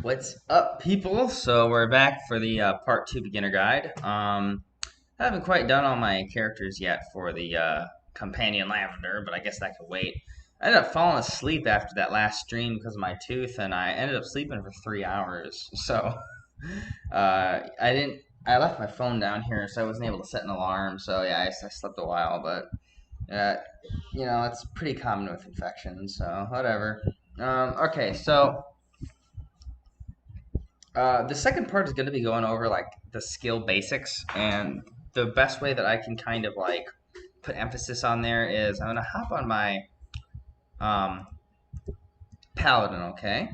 What's up, people? So we're back for the part two beginner guide. I haven't quite done all my characters yet for the companion lavender, but I guess that could wait. I ended up falling asleep after that last stream because of my tooth, and I ended up sleeping for 3 hours. So I didn't. I left my phone down here, so I wasn't able to set an alarm. So yeah, I slept a while, but uh, it's pretty common with infections. So whatever. Okay, so. The second part is going to be going over like the skill basics, and the best way that I can kind of like put emphasis on there is I'm going to hop on my um, paladin, okay,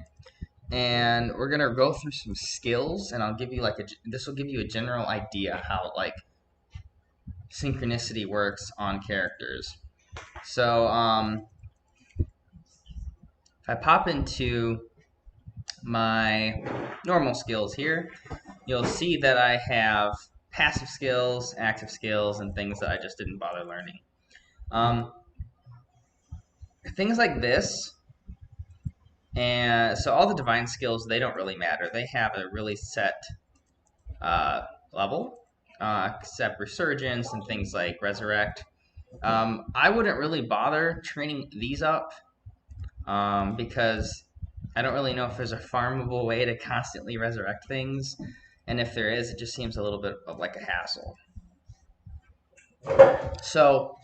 and we're going to go through some skills, and I'll give you like this will give you a general idea how like synchronicity works on characters. So if I pop into my normal skills here, you'll see that I have passive skills, active skills, and things that I just didn't bother learning. Um, Things like this, and so all the divine skills, they don't really matter. They have a really set level, except resurgence and things like resurrect. I wouldn't really bother training these up because I don't really know if there's a farmable way to constantly resurrect things, and if there is, it just seems a little bit of like a hassle. So,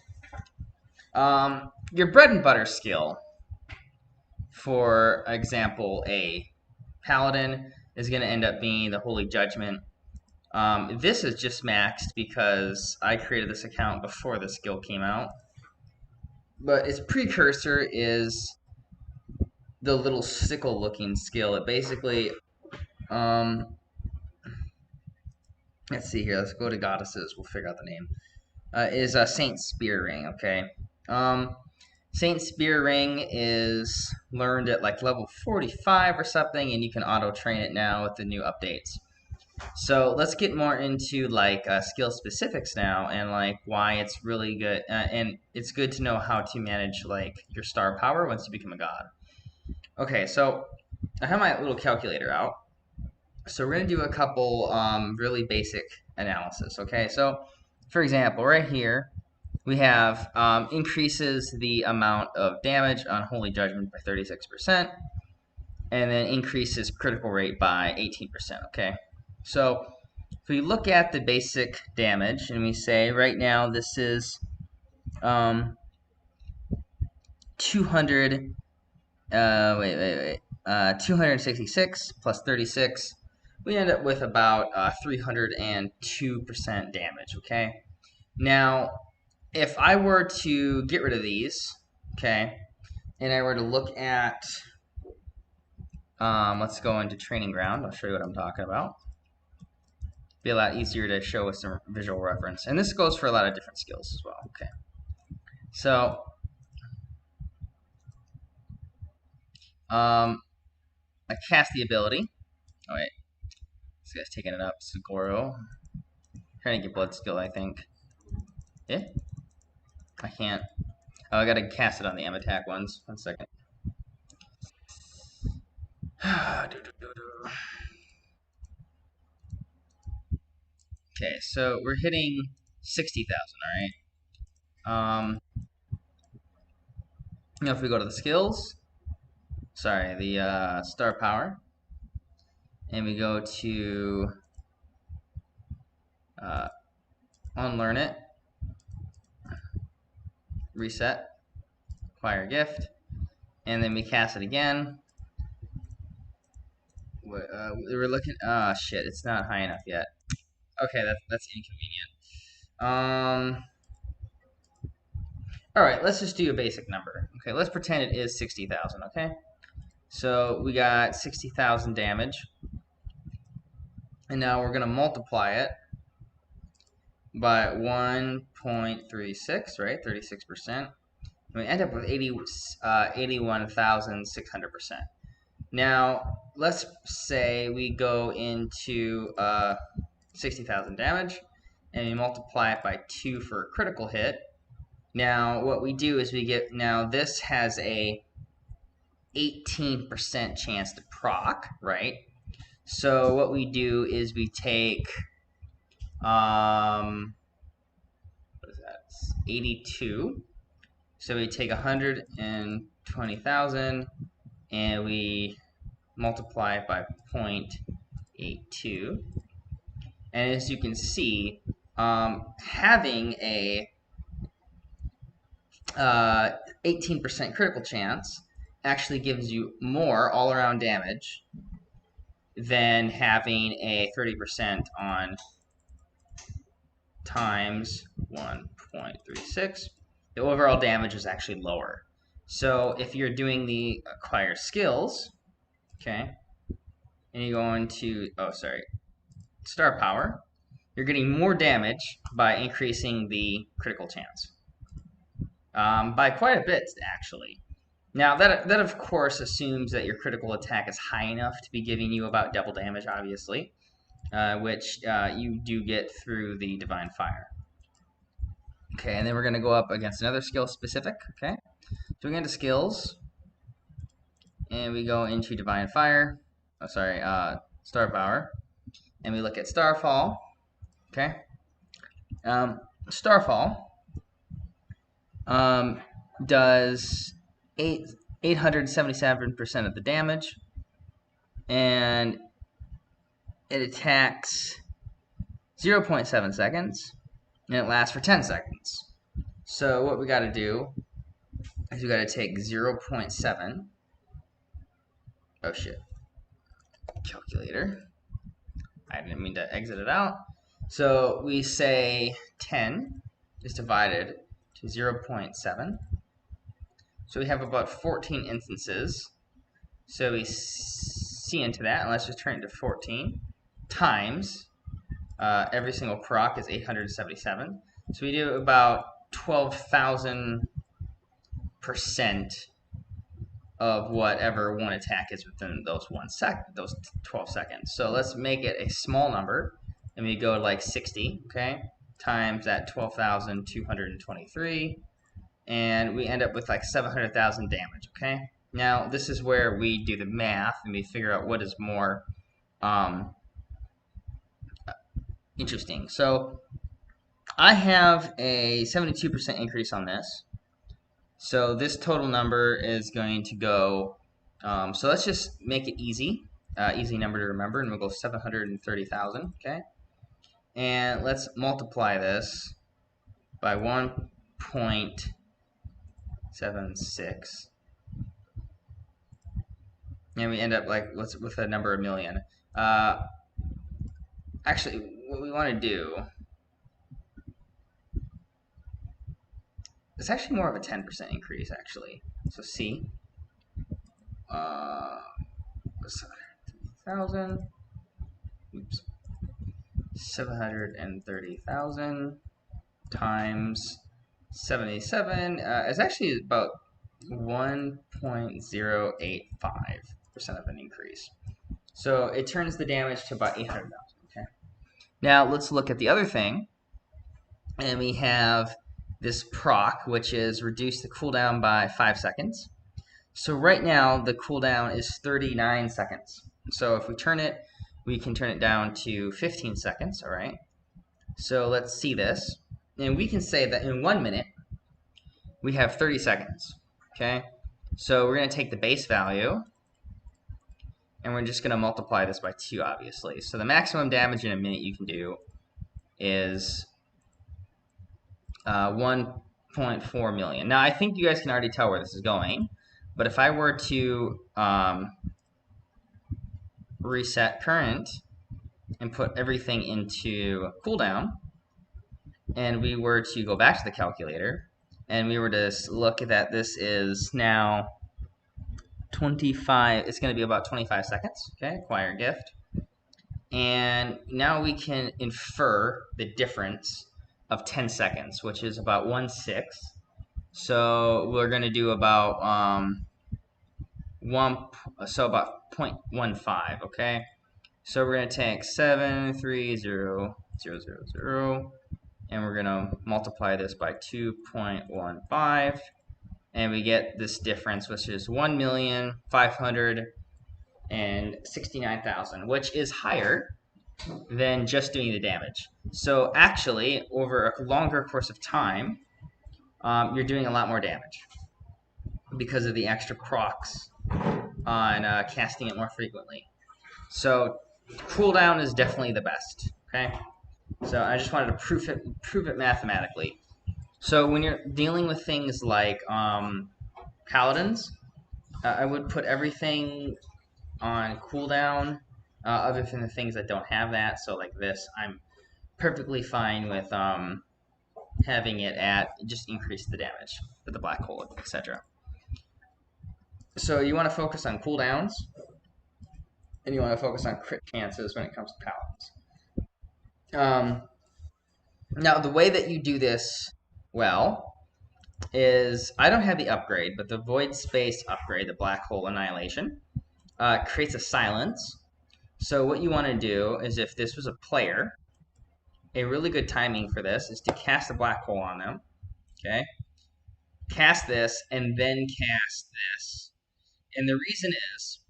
your bread and butter skill, for example, a paladin is going to end up being the Holy Judgment. This is just maxed because I created this account before the skill came out. But its precursor is the little sickle-looking skill. It basically, let's see here. Let's go to goddesses. We'll figure out the name. Is a Saint Spear Ring. Okay. Saint Spear Ring is learned at like level 45 or something, and you can auto train it now with the new updates. So let's get more into like skill specifics now, and like why it's really good, and it's good to know how to manage like your star power once you become a god. Okay, so I have my little calculator out. So we're gonna do a couple really basic analysis. Okay, so for example, right here we have increases the amount of damage on Holy Judgment by 36%, and then increases critical rate by 18%. Okay, so if we look at the basic damage and we say right now this is 200, 266 plus 36, we end up with about 302% damage. Okay, now if I were to get rid of these, okay, and I were to look at, let's go into training ground. I'll show you what I'm talking about. Be a lot easier to show with some visual reference. And this goes for a lot of different skills as well. Okay. So, I cast the ability. Oh, wait. This guy's taking it up. Segoro. Trying to get blood skill, I think. Yeah? I can't. Oh, I gotta cast it on the M attack ones. 1 second. Okay, so we're hitting 60,000, alright? Now if we go to the skills, sorry, the star power, and we go to unlearn it, reset, acquire gift, and then we cast it again. We're looking. Ah, shit! It's not high enough yet. Okay, that's inconvenient. All right, let's just do a basic number. Okay, let's pretend it is 60,000. Okay, so we got 60,000 damage, and now we're gonna multiply it by 1.36, right? 36%. We end up with 81,600%. Now, let's say we go into 60,000 damage, and we multiply it by 2 for a critical hit. Now, what we do is we get, now this has a 18% chance to proc, right? So what we do is we take what is that? 82. So we take 120,000 and we multiply it by 0.82. And as you can see, having a 18% critical chance actually gives you more all-around damage than having a 30% on times 1.36. The overall damage is actually lower. So if you're doing the acquire skills, okay, and you go into, star power, you're getting more damage by increasing the critical chance. By quite a bit, actually. Now, that of course assumes that your critical attack is high enough to be giving you about double damage, obviously, which you do get through the Divine Fire. Okay, and then we're going to go up against another skill specific, okay? So we go into skills, and we go into Divine Fire, Star Power, and we look at Starfall, okay? Starfall does 877% of the damage, and it attacks 0.7 seconds, and it lasts for 10 seconds. So what we got to do is we got to take 0.7. Oh shit. Calculator. I didn't mean to exit it out. So we say 10 is divided to 0.7. So we have about 14 instances. So we see into that, and let's just turn it to 14 times every single proc is 877. So we do about 12,000% of whatever one attack is within those 12 seconds. So let's make it a small number, and we go to like 60, okay, times that 12,223, and we end up with like 700,000 damage, okay? Now, this is where we do the math, and we figure out what is more interesting. So I have a 72% increase on this. So this total number is going to go, so let's just make it easy, easy number to remember, and we'll go 730,000, okay? And let's multiply this by 1.76. And we end up like with a number of million. Actually, what we want to do, it's actually more of a 10% increase, actually. So C, 730,000, oops, 730,000 times 77 is actually about 1.085% of an increase. So it turns the damage to about 800,000, okay? Now let's look at the other thing, and we have this proc, which is reduce the cooldown by 5 seconds. So right now the cooldown is 39 seconds. So if we turn it, we can turn it down to 15 seconds, all right? So let's see this. And we can say that in 1 minute, we have 30 seconds, okay? So we're going to take the base value, and we're just going to multiply this by 2, obviously. So the maximum damage in a minute you can do is 1.4 million. Now, I think you guys can already tell where this is going, but if I were to reset current and put everything into cooldown, and we were to go back to the calculator, and we were to look at that, this is now 25, it's going to be about 25 seconds, okay, acquire gift. And now we can infer the difference of 10 seconds, which is about 1/6. So we're going to do about about 0.15, okay? So we're going to take 730,000, and we're going to multiply this by 2.15, and we get this difference, which is 1,500,000 and 69,000, which is higher than just doing the damage. So actually, over a longer course of time, you're doing a lot more damage because of the extra procs on casting it more frequently. So cooldown is definitely the best. Okay, so I just wanted to prove it mathematically. So when you're dealing with things like paladins, I would put everything on cooldown, other than the things that don't have that. So like this, I'm perfectly fine with having it at just increase the damage with the black hole, etc. So you want to focus on cooldowns, and you want to focus on crit chances when it comes to paladins. Now the way that you do this well is I don't have the upgrade, but the Void Space upgrade, the Black Hole Annihilation, creates a silence. So what you want to do is, if this was a player, a really good timing for this is to cast a Black Hole on them. Okay, cast this and then cast this, and the reason is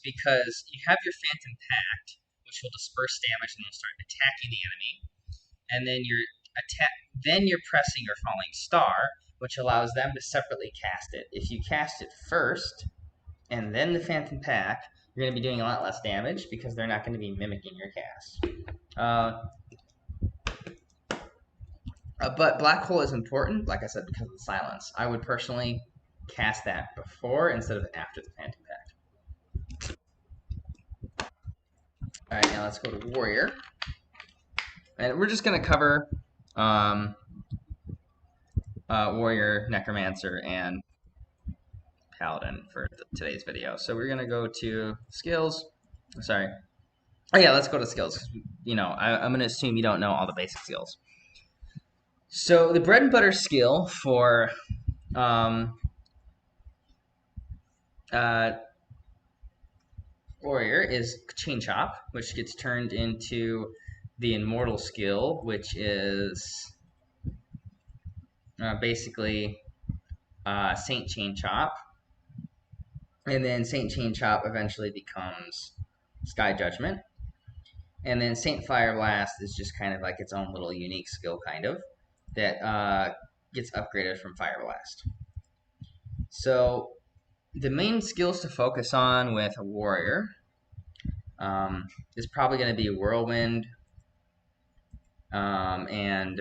because you have your Phantom Pact, which will disperse damage and then start attacking the enemy, and then you're pressing your Falling Star, which allows them to separately cast it. If you cast it first and then the Phantom Pact, you're going to be doing a lot less damage because they're not going to be mimicking your cast. But Black Hole is important, like I said, because of the silence. I would personally cast that before instead of after the Phantom Pact. All right, now let's go to Warrior. And we're just going to cover Warrior, Necromancer, and Paladin for today's video. So we're going to go to skills. Sorry. Oh yeah, let's go to skills. You know, I'm going to assume you don't know all the basic skills. So the bread and butter skill for Warrior is Chain Chop, which gets turned into the Immortal skill, which is basically Saint Chain Chop. And then Saint Chain Chop eventually becomes Sky Judgment. And then Saint Fire Blast is just kind of like its own little unique skill, kind of, that gets upgraded from Fire Blast. So the main skills to focus on with a Warrior is probably going to be Whirlwind and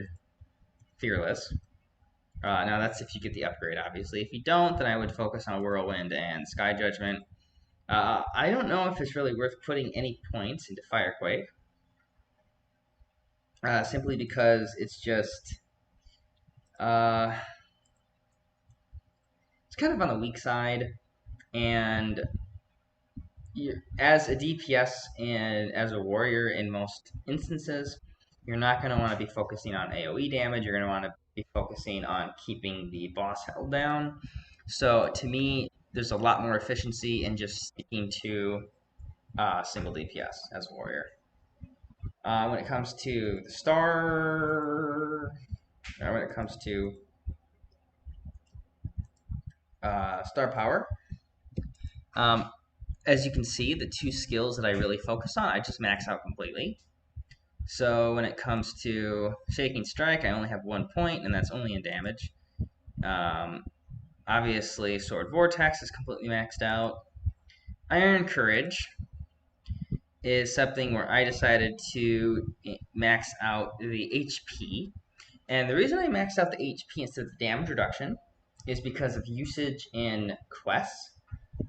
Fearless. Now that's if you get the upgrade, obviously. If you don't, then I would focus on Whirlwind and Sky Judgment. I don't know if it's really worth putting any points into Firequake. Simply because it's just it's kind of on the weak side, and as a DPS and as a warrior in most instances, you're not going to want to be focusing on AoE damage. You're going to want to be focusing on keeping the boss held down. So to me, there's a lot more efficiency in just sticking to single DPS as a warrior. When it comes to the star, or when it comes to star power, as you can see, the two skills that I really focus on, I just max out completely. So when it comes to Shaking Strike, I only have 1 point, and that's only in damage. Obviously, Sword Vortex is completely maxed out. Iron Courage is something where I decided to max out the HP. And the reason I maxed out the HP instead of the damage reduction is because of usage in quests.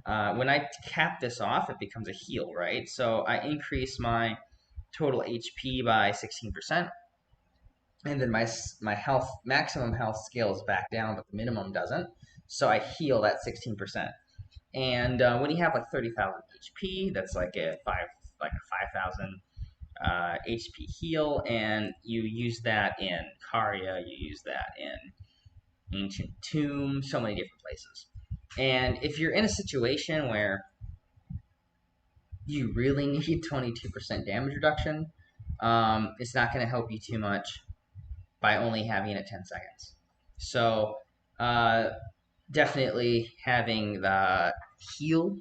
When I cap this off, it becomes a heal, right? So I increase my total HP by 16%, and then my health maximum health scales back down, but the minimum doesn't. So I heal that 16%. And when you have like 30,000 HP, that's like a 5,000 HP heal, and you use that in Karya, you use that in Ancient Tomb, so many different places. And if you're in a situation where you really need 22% damage reduction, it's not going to help you too much by only having it 10 seconds. So definitely having the heal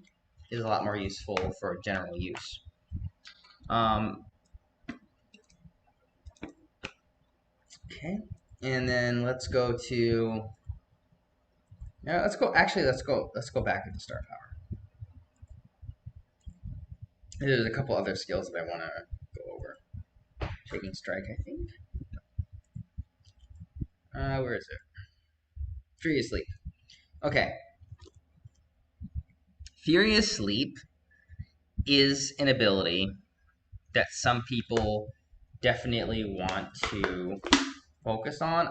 is a lot more useful for general use. Um, okay, and then let's go to. Yeah, let's go. Actually, Let's go back into star power. There's a couple other skills that I want to go over. Taking strike, I think. Where is it? Furious Leap. Okay, Furious Leap is an ability that some people definitely want to focus on.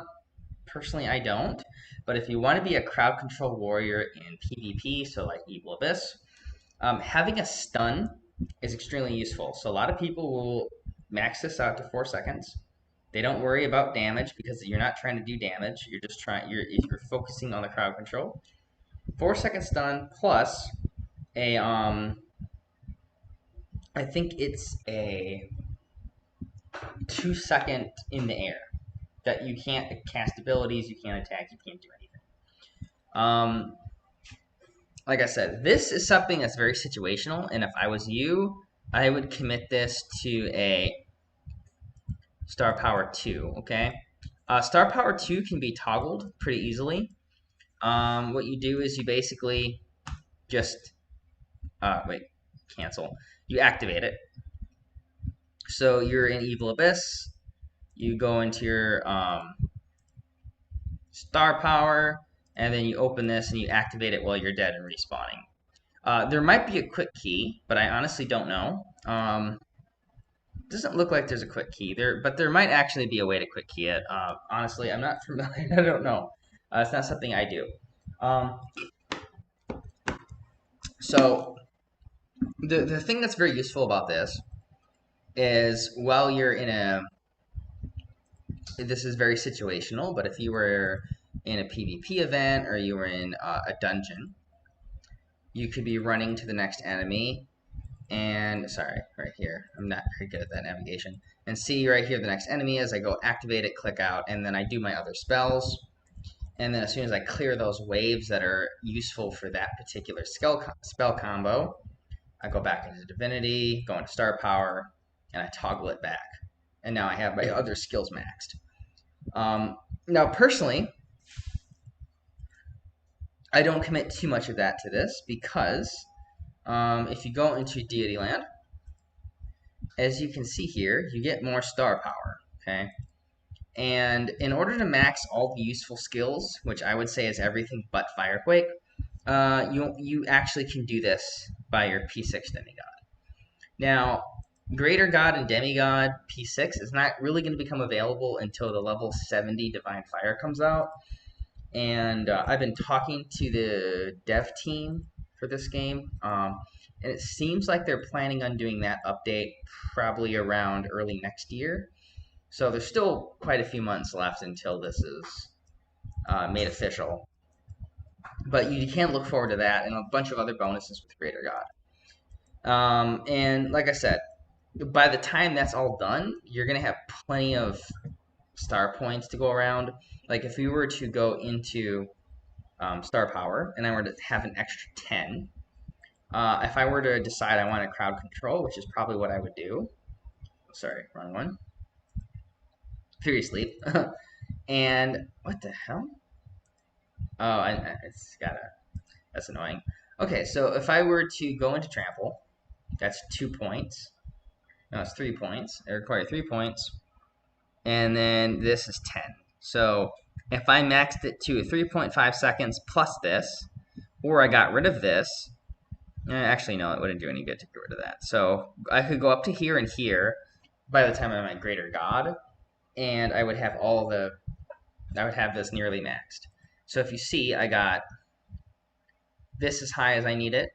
Personally, I don't. But if you want to be a crowd control warrior in PvP, so like Evil Abyss, having a stun is extremely useful. So a lot of people will max this out to 4 seconds. They don't worry about damage because you're not trying to do damage. You're just trying. You're focusing on the crowd control. 4 second stun plus a I think it's a 2 second in the air that you can't cast abilities, you can't attack, you can't do anything. Like I said, this is something that's very situational, and if I was you, I would commit this to a Star Power 2, okay? Star Power 2 can be toggled pretty easily. What you do is you basically just, cancel. You activate it. So you're in Evil Abyss, you go into your Star Power, and then you open this and you activate it while you're dead and respawning. There might be a quick key, but I honestly don't know. Doesn't look like there's a quick key there, but there might actually be a way to quick key it. Honestly, I'm not familiar. I don't know. It's not something I do. So the thing that's very useful about this is while you're in a, this is very situational, but if you were in a PvP event or you were in a dungeon, you could be running to the next enemy and, sorry, right here, I'm not very good at that navigation, and see right here the next enemy is, I go activate it, click out, and then I do my other spells, and then as soon as I clear those waves that are useful for that particular spell combo, I go back into Divinity, go into Star Power, and I toggle it back. And now I have my other skills maxed. Now, personally, I don't commit too much of that to this because if you go into Deity Land, as you can see here, you get more star power, okay? And in order to max all the useful skills, which I would say is everything but Firequake, you actually can do this by your P6 Demigod. Now, Greater God and Demigod P6 is not really going to become available until the level 70 Divine Fire comes out. And I've been talking to the dev team for this game, and it seems like they're planning on doing that update probably around early next year. So there's still quite a few months left until this is made official. But you can look forward to that and a bunch of other bonuses with Greater God. And like I said, by the time that's all done, you're going to have plenty of star points to go around. Like if we were to go into star power and I were to have an extra 10, if I were to decide I want a crowd control, which is probably what I would do. Sorry, wrong one. Furious Leap. And what the hell? Oh, it's got a, that's annoying. Okay, so if I were to go into trample, that's 2 points. No, it's 3 points. It requires 3 points. And then this is 10. So if I maxed it to 3.5 seconds plus this, or I got rid of this, actually no, it wouldn't do any good to get rid of that. So I could go up to here and here by the time I'm at Greater God, and I would have I would have this nearly maxed. So if you see, I got this as high as I need it.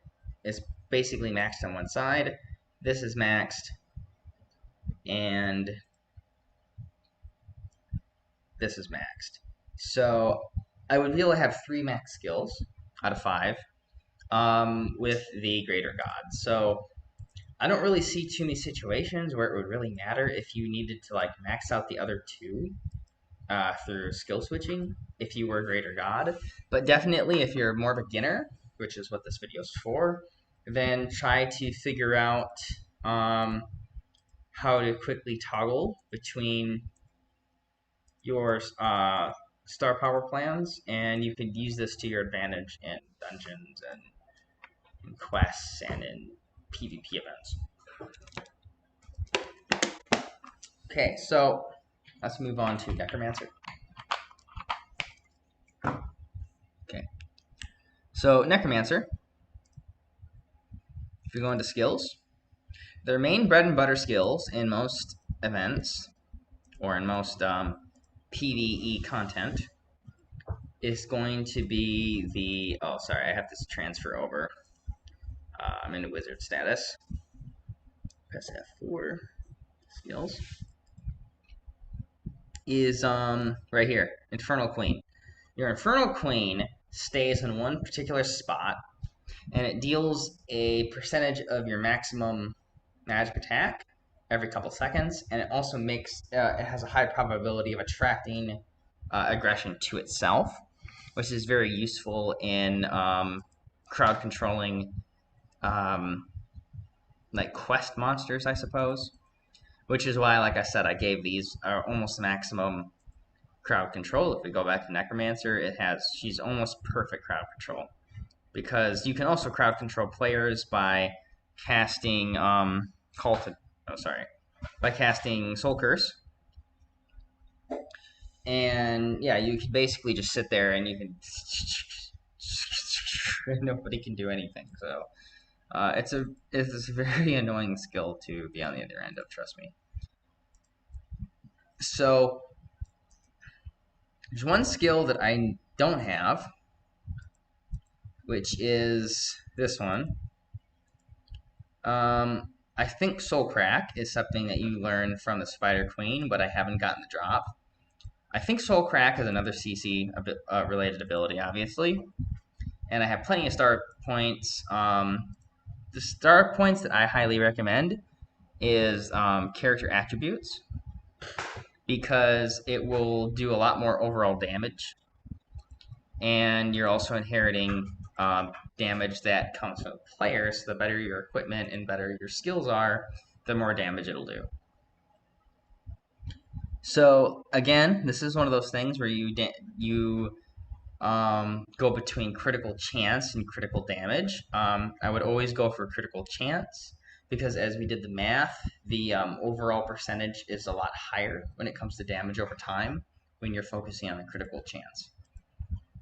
It's basically maxed on one side. This is maxed, and this is maxed. So I would be able to have 3 max skills out of 5 with the Greater God. So I don't really see too many situations where it would really matter if you needed to like max out the other 2 through skill switching if you were Greater God. But definitely if you're more beginner, which is what this video is for, then try to figure out how to quickly toggle between your star power plans, and you can use this to your advantage in dungeons and in quests and in PvP events. Okay, so let's move on to Necromancer. Okay, so Necromancer, if you go into skills, their main bread and butter skills in most events or in most PvE content is going to be the, oh sorry, I have to transfer over. I'm in wizard status. Press F4. Skills is right here, Infernal Queen. Your Infernal Queen stays in one particular spot, and it deals a percentage of your maximum magic attack every couple seconds, and it also makes it has a high probability of attracting aggression to itself, which is very useful in crowd controlling like quest monsters, I suppose. Which is why, like I said, I gave these almost maximum crowd control. If we go back to Necromancer, she's almost perfect crowd control. Because you can also crowd control players by casting by casting Soul Curse. And yeah, you can basically just sit there and you can nobody can do anything. So it's a very annoying skill to be on the other end of, trust me. So there's one skill that I don't have, which is this one. I think Soul Crack is something that you learn from the Spider Queen, but I haven't gotten the drop. I think Soul Crack is another CC related ability, obviously. And I have plenty of star points. The star points that I highly recommend is character attributes, because it will do a lot more overall damage. And you're also inheriting damage that comes from the player, so the better your equipment and better your skills are, the more damage it'll do. So again, this is one of those things where you go between critical chance and critical damage. I would always go for critical chance, because as we did the math, the overall percentage is a lot higher when it comes to damage over time when you're focusing on a critical chance.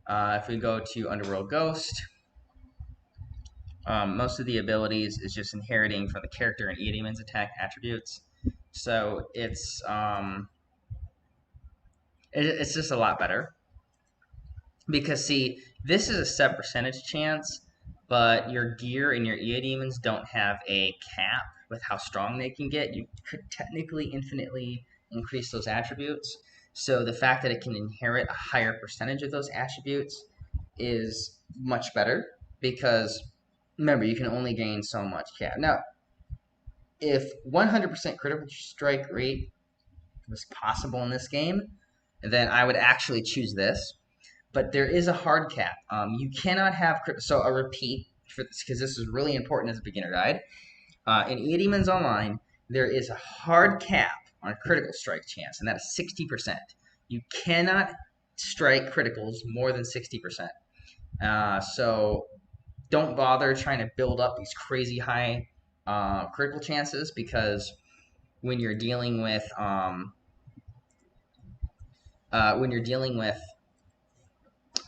If we go to Underworld Ghost, most of the abilities is just inheriting from the character and Eudemons attack attributes. So it's just a lot better. Because see, this is a set percentage chance, but your gear and your Eudemons don't have a cap with how strong they can get. You could technically infinitely increase those attributes. So the fact that it can inherit a higher percentage of those attributes is much better, because remember, you can only gain so much cap. Now, if 100% critical strike rate was possible in this game, then I would actually choose this. But there is a hard cap. You cannot have so a repeat for this, because this is really important as a beginner guide. In Eudemons Online, there is a hard cap on critical strike chance, and that is 60%. You cannot strike criticals more than 60%. So don't bother trying to build up these crazy high critical chances, because when you're dealing with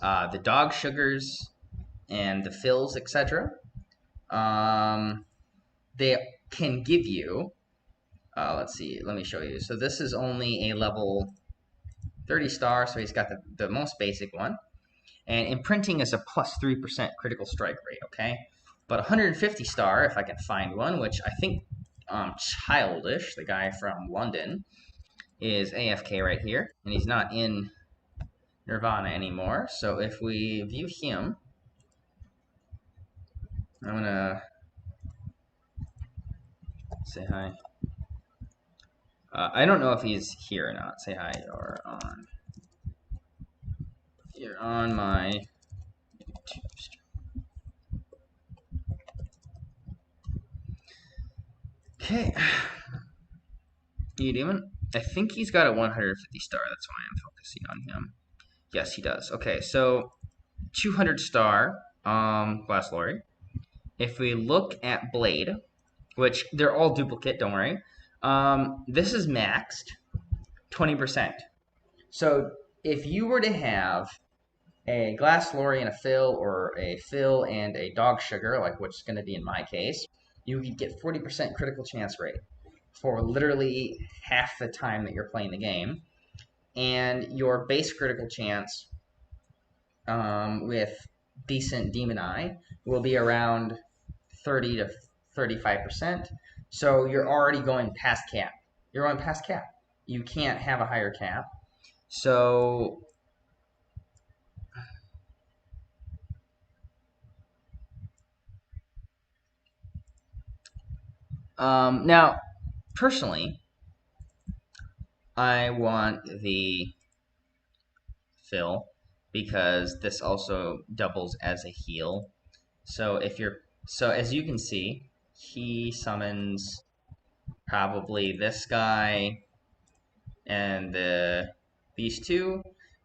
the dog sugars and the fills, etc., they can give you. Let's see. Let me show you. So this is only a level 30 star, so he's got the most basic one. And imprinting is a plus 3% critical strike rate, okay? But 150 star, if I can find one, which I think Childish, the guy from London, is AFK right here, and he's not in Nirvana anymore. So if we view him, I'm gonna say hi. I don't know if he's here or not. Say hi. You're on my YouTube stream. Okay. Eudemon. I think he's got a 150 star. That's why I'm focusing on him. Yes, he does. Okay, so 200 star Glass Lorry. If we look at Blade, which they're all duplicate, don't worry. This is maxed 20%. So if you were to have a Glass Lorry and a Fill, or a Fill and a Dog Sugar, like what's going to be in my case, you could get 40% critical chance rate for literally half the time that you're playing the game. And your base critical chance with decent Demon Eye will be around 30 to 35%. So you're already going past cap. You're going past cap. You can't have a higher cap. So now, personally, I want the Fill because this also doubles as a heal. So if you're as you can see, he summons probably this guy and these two.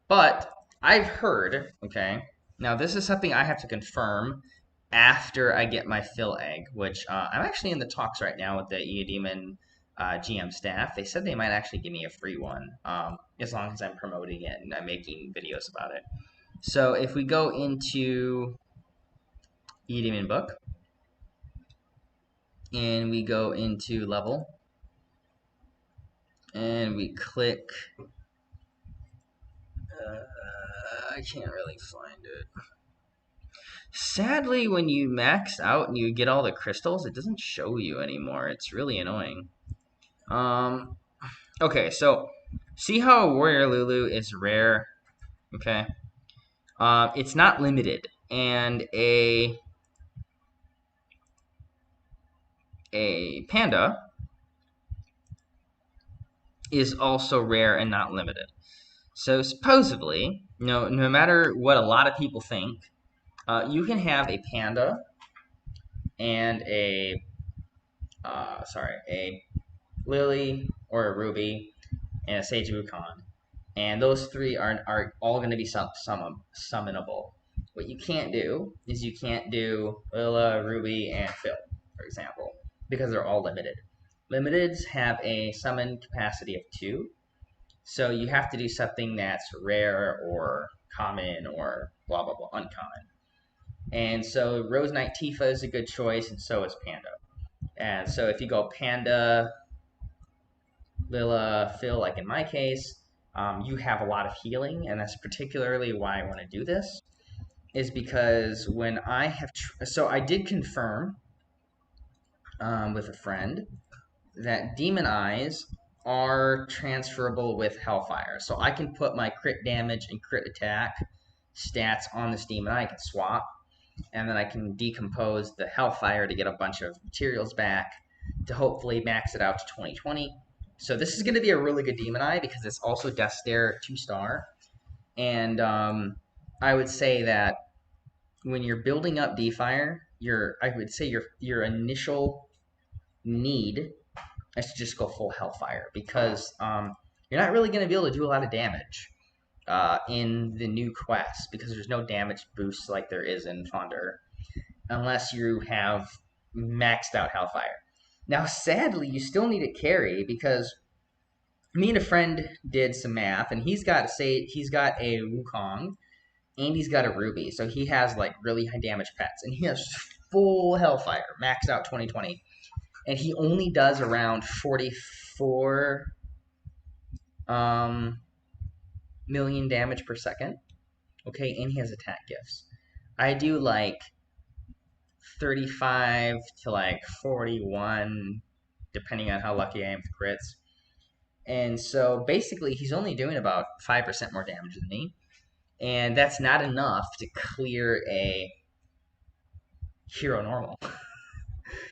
But I've heard, okay, now this is something I have to confirm after I get my Fill egg, which I'm actually in the talks right now with the Eudemon GM staff. They said they might actually give me a free one, as long as I'm promoting it and I'm making videos about it. So if we go into Eudemon book and we go into level and we click, I can't really find it. Sadly, when you max out and you get all the crystals, it doesn't show you anymore. It's really annoying. Um, okay, so see how Warrior Lulu is rare? Okay. It's not limited, and a panda is also rare and not limited. So supposedly, no matter what a lot of people think, you can have a panda and a lily or a ruby and a sage wukong, and those three are all going to be summonable. What you can't do is you can't do Lila, Ruby, and Phil, for example, because they're all limited. Limiteds have a summon capacity of 2, so you have to do something that's rare or common or blah blah blah uncommon. And so Rose Knight Tifa is a good choice, and so is Panda. And so if you go Panda, Lila, Phil, like in my case, you have a lot of healing, and that's particularly why I want to do this. Is because when I have so I did confirm with a friend that Demon Eyes are transferable with Hellfire, so I can put my crit damage and crit attack stats on this Demon Eye. I can swap, and then I can decompose the Hellfire to get a bunch of materials back to hopefully max it out to 2020. So this is going to be a really good Demon Eye because it's also Death Stare 2-star. And I would say that when you're building up D-Fire, I would say your initial need is to just go full Hellfire because you're not really going to be able to do a lot of damage in the new quest because there's no damage boosts like there is in Fonder unless you have maxed out Hellfire. Now, sadly, you still need a carry because me and a friend did some math, and he's got a Wukong and he's got a Ruby, so he has like really high damage pets, and he has full Hellfire, maxed out 2020, and he only does around 44 million damage per second. Okay, and he has attack gifts. I do like 35 to like 41, depending on how lucky I am with crits. And so basically, he's only doing about 5% more damage than me. And that's not enough to clear a hero normal.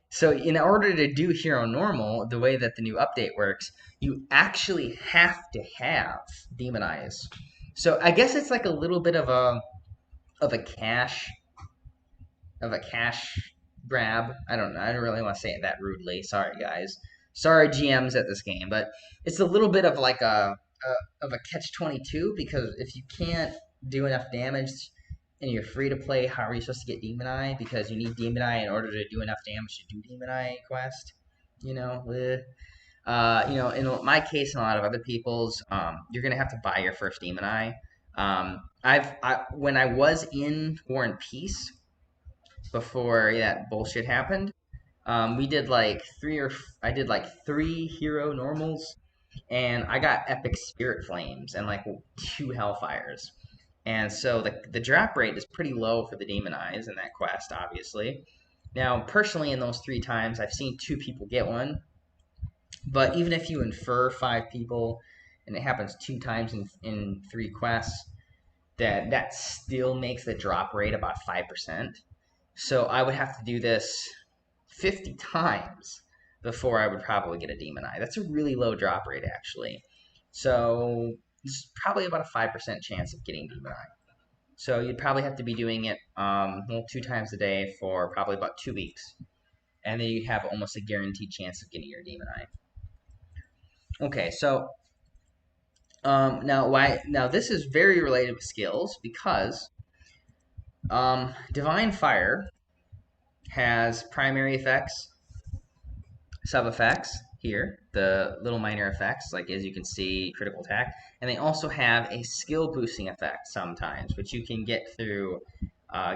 So in order to do hero normal, the way that the new update works, you actually have to have Demon Eyes. So I guess it's like a little bit of a cash grab. I don't really want to say it that rudely. Sorry, guys. Sorry, GMs at this game, but it's a little bit of like a catch-22 because if you can't do enough damage and you're free to play, how are you supposed to get Demon Eye? Because you need Demon Eye in order to do enough damage to do Demon Eye quest. You know, in my case and a lot of other people's, you're gonna have to buy your first Demon Eye. When I was in War and Peace before that bullshit happened, we did like I did like 3 hero normals, and I got epic spirit flames and like 2 hellfires. And so the drop rate is pretty low for the demon eyes in that quest, obviously. Now, personally, in those 3 times, I've seen 2 people get one, but even if you infer 5 people, and it happens 2 times in 3 quests, that still makes the drop rate about 5%. So I would have to do this 50 times before I would probably get a Demon Eye. That's a really low drop rate, actually. So it's probably about a 5% chance of getting Demon Eye. So you'd probably have to be doing it 2 times a day for probably about 2 weeks. And then you have almost a guaranteed chance of getting your Demon Eye. Okay, so now this is very related with skills because Divine Fire has primary effects, sub effects here, the little minor effects, like as you can see, critical attack, and they also have a skill boosting effect sometimes, which you can get through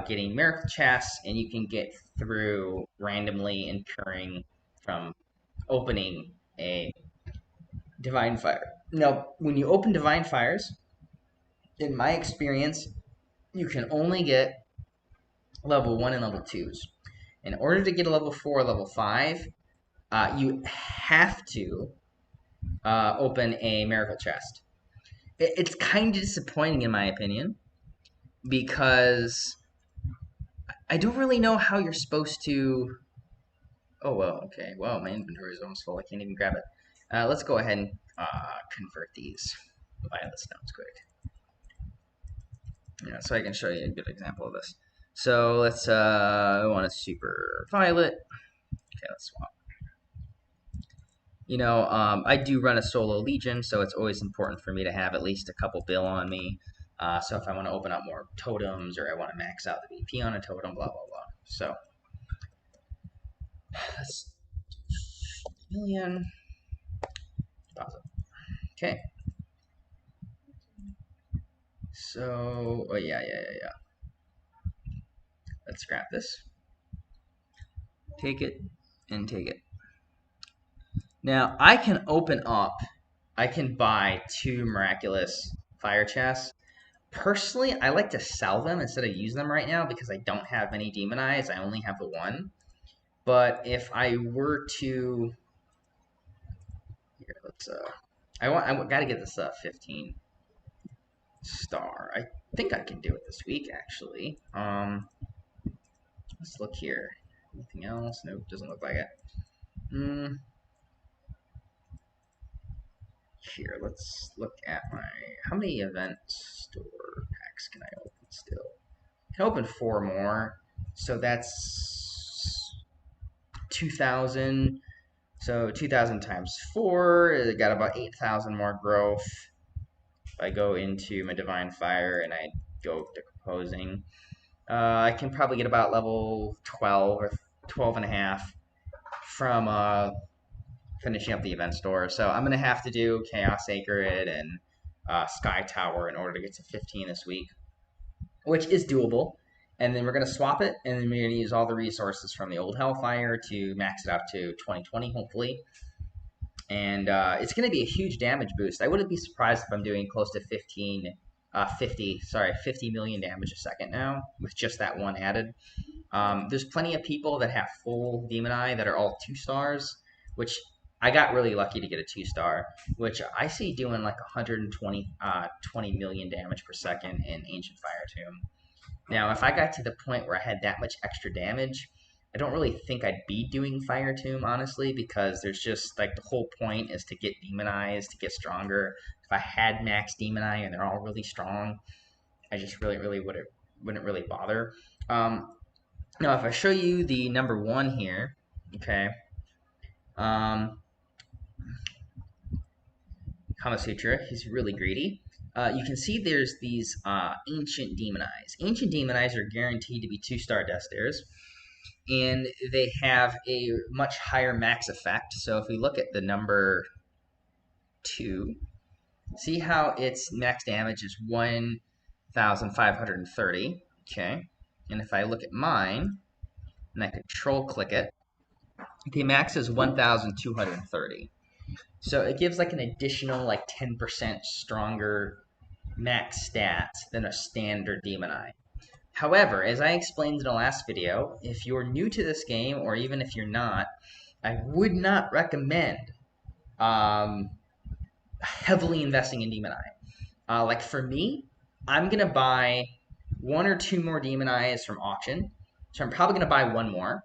getting miracle chests, and you can get through randomly incurring from opening a divine fire. Now, when you open divine fires, in my experience, you can only get level 1 and level 2s. In order to get a level 4 or level 5, you have to open a miracle chest. It's kind of disappointing in my opinion because I don't really know how you're supposed to. Oh well, okay. Well, my inventory is almost full. I can't even grab it. Let's go ahead and convert these violet stones quick. Yeah, so I can show you a good example of this. So let's I want a super violet. Okay, let's swap. I do run a solo legion, so it's always important for me to have at least a couple bill on me. So if I want to open up more totems or I want to max out the VP on a totem, blah, blah, blah. So, that's million. Pause it. Okay. So, oh yeah. Let's scrap this. Take it and take it. Now, I can buy 2 miraculous fire chests. Personally, I like to sell them instead of use them right now because I don't have many demon eyes. I only have the 1. But if I were to, here, let's I got to get this 15 star. I think I can do it this week actually. Let's look here. Anything else? Nope, doesn't look like it. Here, let's look at how many event store packs can I open still? I can open 4 more, so that's 2,000. So 2,000 times 4, it got about 8,000 more growth. If I go into my Divine Fire and I go decomposing, I can probably get about level 12 or 12 and a half from finishing up the event store. So I'm going to have to do Chaos Sacred and Sky Tower in order to get to 15 this week, which is doable. And then we're going to swap it, and then we're going to use all the resources from the old Hellfire to max it out to 2020, hopefully. And it's going to be a huge damage boost. I wouldn't be surprised if I'm doing close to 50 million damage a second now with just that one added. There's plenty of people that have full Demon Eye that are all 2 stars, which I got really lucky to get a 2-star, which I see doing like 120 20 million damage per second in Ancient Fire Tomb. Now, if I got to the point where I had that much extra damage, I don't really think I'd be doing Fire Tomb, honestly, because there's just, like, the whole point is to get Demon Eyes, to get stronger. If I had max Demon Eye and they're all really strong, I just really wouldn't really bother. Now, if I show you the number 1 here, okay, um, Kama Sutra, he's really greedy. You can see there's these ancient demon eyes. Ancient demon eyes are guaranteed to be 2-star death stares, and they have a much higher max effect. So if we look at the number 2, see how its max damage is 1,530, okay? And if I look at mine, and I control click it, the max is 1,230. So it gives like an additional like 10% stronger max stats than a standard Demon Eye. However, as I explained in the last video, if you're new to this game, or even if you're not, I would not recommend um, heavily investing in Demon Eye. Like for me, I'm gonna buy 1 or 2 more Demon Eyes from auction. So I'm probably gonna buy 1 more,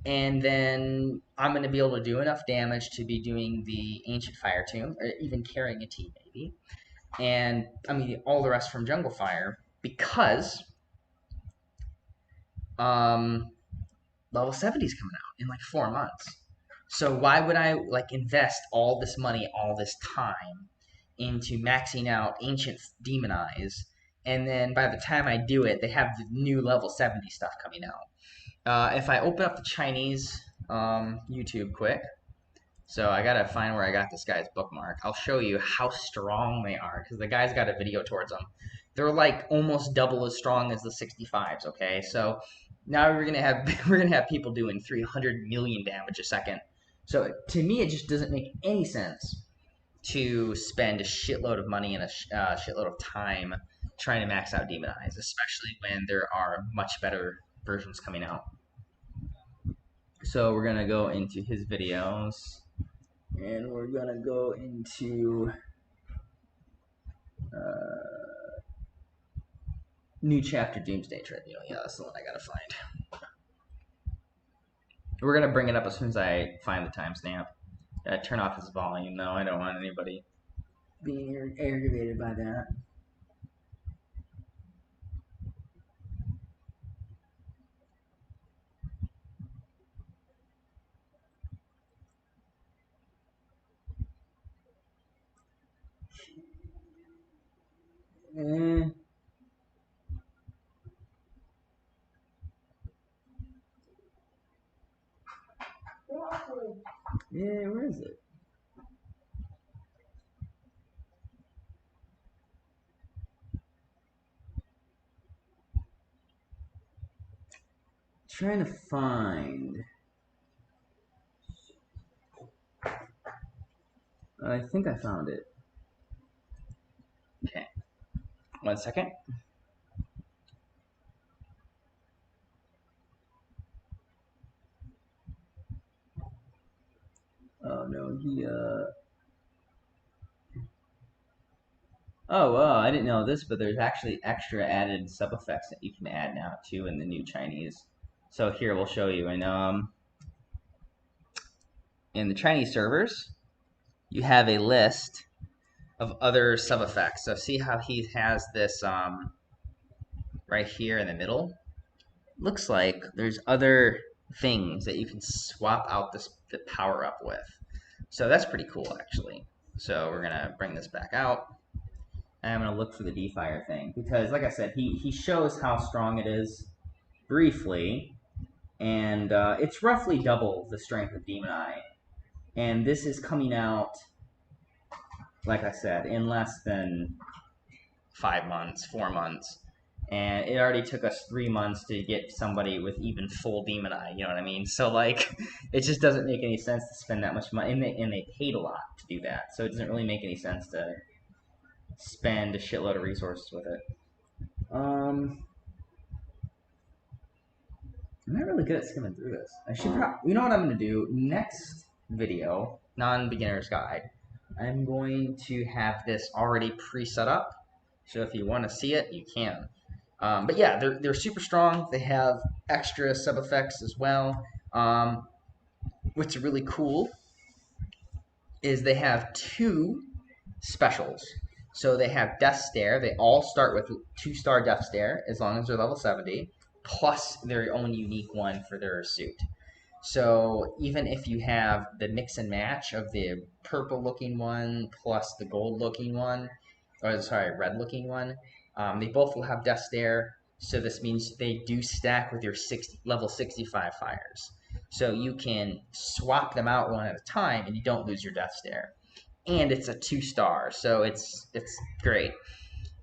and then I'm gonna be able to do enough damage to be doing the Ancient Fire Tomb, or even carrying a team maybe. And I mean all the rest from Jungle Fire, because level 70 is coming out in like 4 months. So why would I like invest all this money, all this time into maxing out Ancient Demon Eyes, and then by the time I do it, they have the new level 70 stuff coming out. If I open up the Chinese YouTube quick, so I gotta find where I got this guy's bookmark. I'll show you how strong they are, because the guy's got a video towards them. They're like almost double as strong as the 65s. Okay, so now we're gonna have people doing 300 million damage a second. So to me, it just doesn't make any sense to spend a shitload of money and a shitload of time trying to max out Demon Eyes, especially when there are much better versions coming out. So we're gonna go into his videos, and we're gonna go into new chapter Doomsday Tribunal. Yeah, that's the one I gotta find. We're gonna bring it up as soon as I find the timestamp. Turn off his volume though. I don't want anybody being aggravated by that. Yeah, where is it? Trying to find. I think I found it. Okay. 1 second. Oh no, Oh, well, I didn't know this, but there's actually extra added sub effects that you can add now too in the new Chinese. So here we'll show you in the Chinese servers, you have a list of other sub effects. So see how he has this right here in the middle? Looks like there's other things that you can swap out the power up with. So that's pretty cool actually. So we're gonna bring this back out. And I'm gonna look for the D-Fire thing, because like I said, he shows how strong it is briefly, and it's roughly double the strength of Demon Eye. And this is coming out, like I said, in less than 5 months, 4 months. And it already took us 3 months to get somebody with even full Demon Eye, you know what I mean? So, like, it just doesn't make any sense to spend that much money. And they paid a lot to do that, so it doesn't really make any sense to spend a shitload of resources with it. I'm not really good at skimming through this. I should you know what I'm going to do? Next video, non-beginner's guide, I'm going to have this already pre-set up. So if you want to see it, you can. But yeah, they're super strong. They have extra sub effects as well. What's really cool is they have 2 specials. So they have Death Stare. They all start with 2-star Death Stare as long as they're level 70. plus their own unique one for their suit. So even if you have the mix and match of the purple looking one plus the gold looking one, or sorry, red looking one, they both will have death stare. So this means they do stack with your level 65 fires. So you can swap them out one at a time and you don't lose your death stare. And it's a 2-star, so it's great.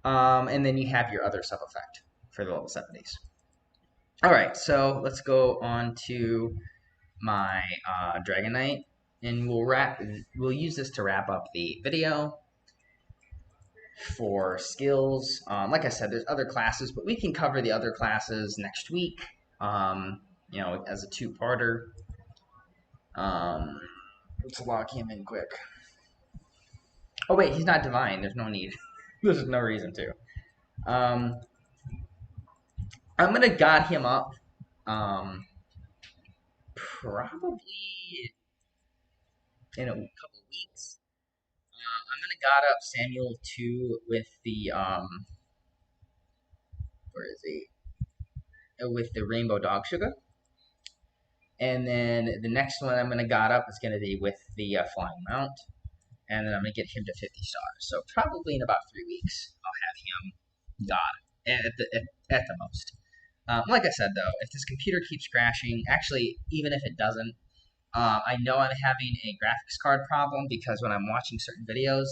And then you have your other sub effect for the level 70s. All right, so let's go on to my Dragon Knight, and we'll use this to wrap up the video for skills. Like I said, there's other classes, but we can cover the other classes next week. As a two-parter. Let's lock him in quick. Oh wait, he's not divine. There's no need. There's no reason to. I'm gonna god him up. Probably in a couple weeks. I'm gonna god up Samuel 2 with the where is he? With the rainbow dog sugar. And then the next one I'm gonna god up is gonna be with the flying mount. And then I'm gonna get him to 50 stars. So probably in about 3 weeks, I'll have him god at the most. Like I said though, if this computer keeps crashing, actually even if it doesn't, I know I'm having a graphics card problem because when I'm watching certain videos,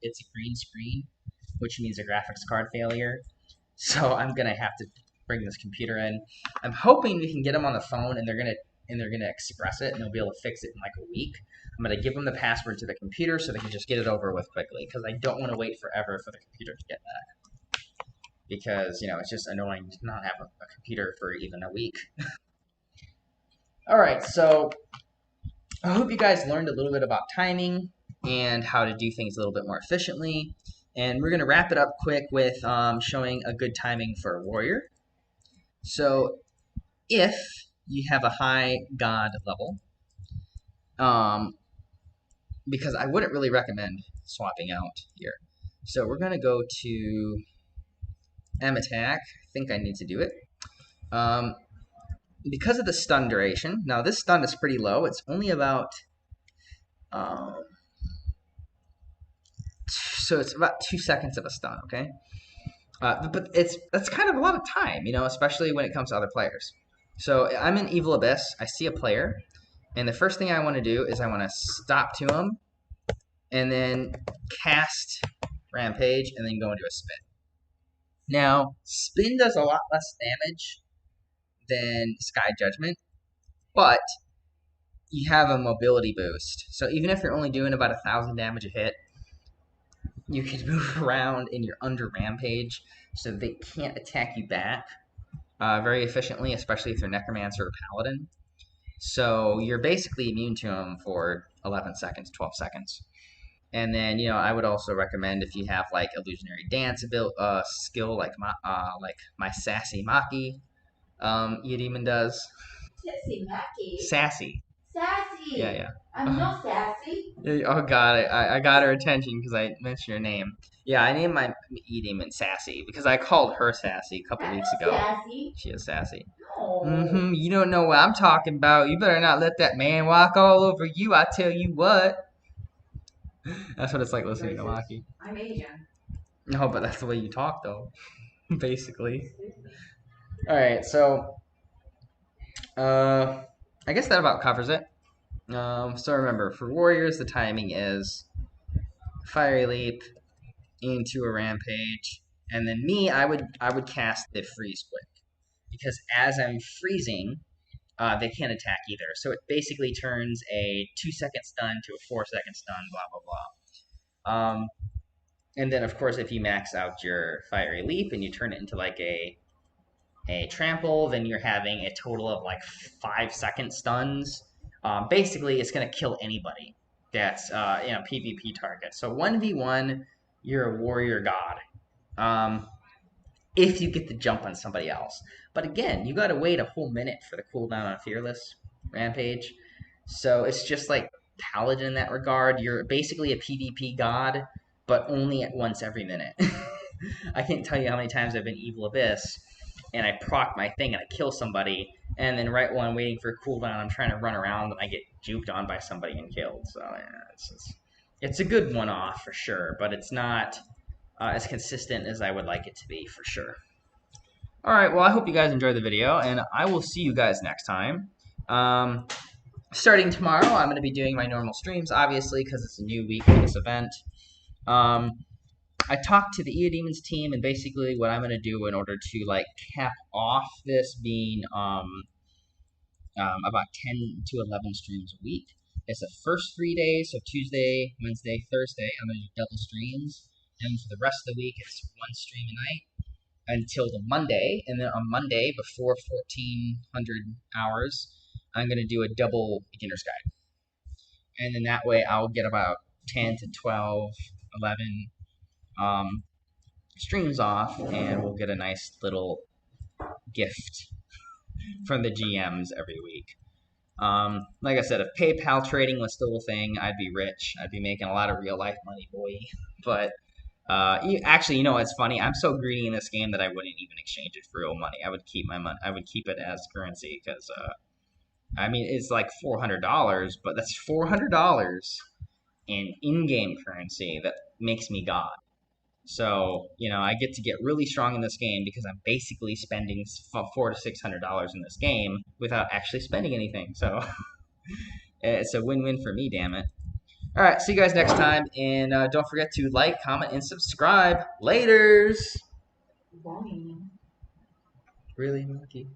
it's a green screen, which means a graphics card failure. So I'm gonna have to bring this computer in. I'm hoping we can get them on the phone and they're gonna express it and they'll be able to fix it in like a week. I'm gonna give them the password to the computer so they can just get it over with quickly because I don't want to wait forever for the computer to get back. Because it's just annoying to not have a computer for even a week. All right, so I hope you guys learned a little bit about timing and how to do things a little bit more efficiently. And we're going to wrap it up quick with showing a good timing for a warrior. So if you have a high god level, because I wouldn't really recommend swapping out here. So we're going to go to M attack. I think I need to do it. Because of the stun duration, now this stun is pretty low. It's only about, so it's about 2 seconds of a stun, okay? But that's kind of a lot of time, especially when it comes to other players. So I'm in Evil Abyss. I see a player, and the first thing I want to do is I want to stop to him, and then cast Rampage, and then go into a spin. Now, spin does a lot less damage than Sky Judgment, but you have a mobility boost. So even if you're only doing about 1,000 damage a hit, you can move around and you're under Rampage, so they can't attack you back very efficiently, especially if you're Necromancer or Paladin. So you're basically immune to them for 11 seconds, 12 seconds. And then, I would also recommend if you have like Illusionary Dance skill, like my Sassy Maki Eudemon does. Sassy Maki. Sassy. Sassy. Yeah. I'm not sassy. Oh god, I got her attention because I mentioned your name. Yeah, I named my Eudemon Sassy because I called her Sassy a couple weeks ago. Sassy. She is sassy. No. You don't know what I'm talking about. You better not let that man walk all over you. I tell you what. That's what it's like listening to Maki. I'm Asian. No, but that's the way you talk, though. Basically. All right, so I guess that about covers it. So remember, for warriors, the timing is Fiery Leap into a Rampage, and then me, I would cast the Freeze Quick because as I'm freezing, they can't attack either. So it basically turns a 2-second stun to a 4-second stun, blah blah blah. And then of course, if you max out your Fiery Leap and you turn it into like a trample, then you're having a total of like 5-second stuns. Basically, it's going to kill anybody that's PvP target. So 1v1, you're a warrior god. If you get the jump on somebody else. But again, you got to wait a whole minute for the cooldown on Fearless Rampage. So it's just like Paladin in that regard. You're basically a PvP god, but only once every minute. I can't tell you how many times I've been Evil Abyss, and I proc my thing and I kill somebody, and then right while I'm waiting for a cooldown, I'm trying to run around and I get juked on by somebody and killed. So yeah, it's a good one-off for sure, but it's not as consistent as I would like it to be for sure. All right, well, I hope you guys enjoyed the video, and I will see you guys next time. Starting tomorrow, I'm going to be doing my normal streams, obviously, because it's a new week for this event. I talked to the Eudemons team, and basically what I'm going to do in order to like cap off this being about 10 to 11 streams a week is the first 3 days, so Tuesday, Wednesday, Thursday, I'm going to do double streams, and for the rest of the week, it's one stream a night until the Monday, and then on Monday before 1400 hours, I'm going to do a double beginner's guide, and then that way I'll get about 10 to 12, 11 streams off, and we'll get a nice little gift from the GMs every week. Like I said, if PayPal trading was still a thing, I'd be rich. I'd be making a lot of real life money, boy. But actually, you know what's funny? I'm so greedy in this game that I wouldn't even exchange it for real money. I would keep my money. I would keep it as currency because I mean it's like $400, but that's $400 in in-game currency that makes me god. So I get to get really strong in this game because I'm basically spending $400 to $600 in this game without actually spending anything. So it's a win-win for me, damn it. All right, see you guys next time, and don't forget to like, comment, and subscribe. Laters. Bye. Really, Monkey?